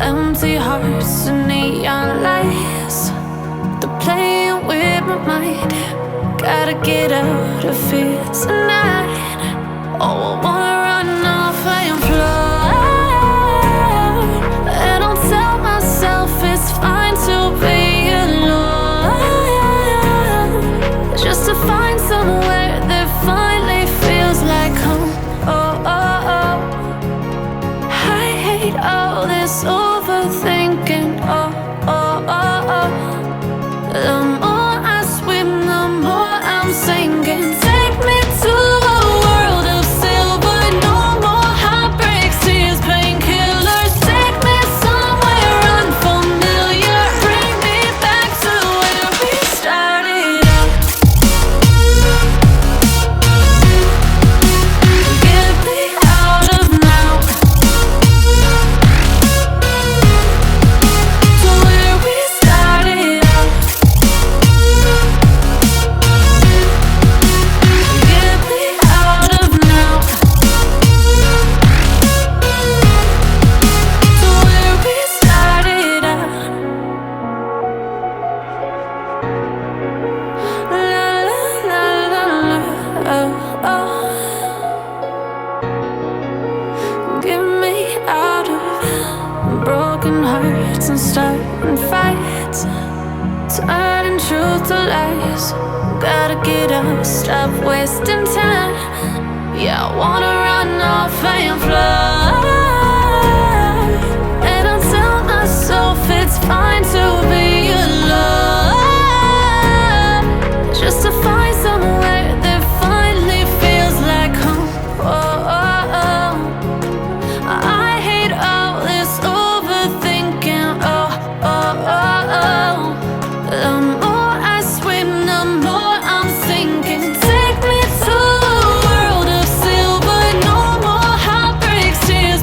Empty hearts and neon lights, they're playing with my mind. Gotta get out of here tonight. Oh, I wanna run off and fly. And I'll tell myself it's fine to be alone, just to find somewhere that finally feels like home. Oh, oh, oh. I hate all this overthinking. Oh, oh, oh, oh. The more I swim, the more I'm sinking. Take me to a world of silver. No more heartbreaks, tears, painkillers. Take me somewhere unfamiliar. Bring me back to where we started out. Get me out of now, to where we started out. Get me out of now, to where we started out. La la la la la, oh, oh. Get me out of broken hearts and starting fights, turning truth to lies. Gotta get up, stop wasting time. Yeah, I wanna run off and fly. And I'll tell myself it's fine to be alone, just to find somewhere that finally feels like home. Oh, oh, oh. I hate all this overthinking. Oh, oh, oh, oh. The more I swim, the more I'm sinking. Take me to a world of silver. No more heartbreaks, tears,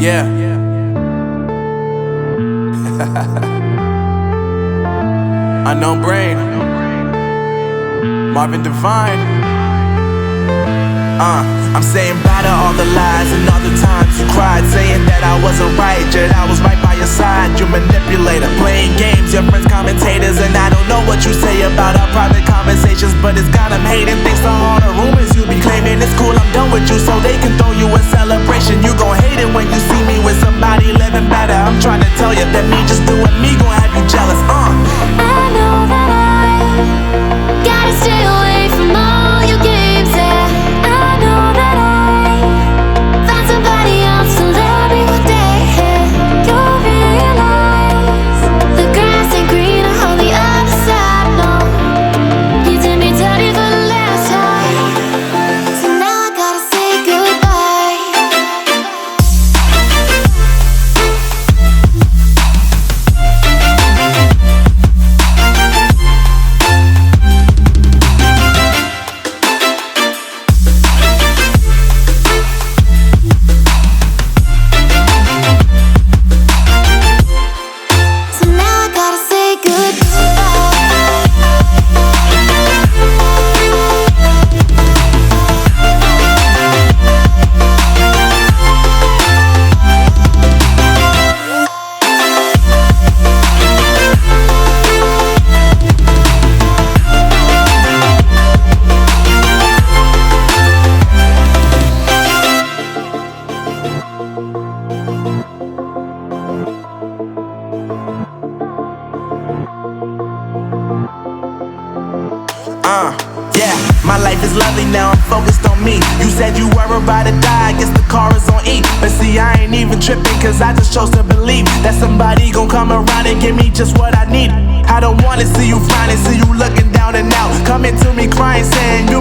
Yeah. Unknown Brain, Marvin Devine. I'm saying bye to all the lies and all the times you cried, saying that I wasn't right, yet I was right by your side. You manipulator, playing games, your friends commentators, and I don't know what you say about our private conversations, but it's got them hating. Thanks to all the rumors you be claiming. It's cool, I'm done with you, so they can throw you a celebration. You gon' hate it when you see me with somebody living better. I'm trying to tell you that me just doing me gon' have you jealous. I know that I gotta stay away from all your games, yeah. I know that I found somebody else to love me one day, yeah. You'll realize the grass ain't greener on the other side, no. You did me dirty for the last time, so now I gotta say goodbye. So now I gotta say Yeah, my life is lovely now, I'm focused on me. You said you were about to die, I guess the car is on E. But see, I ain't even tripping, cause I just chose to believe that somebody gon' come around and give me just what I need. I don't wanna see you frowning, see you looking down and out, coming to me crying, saying you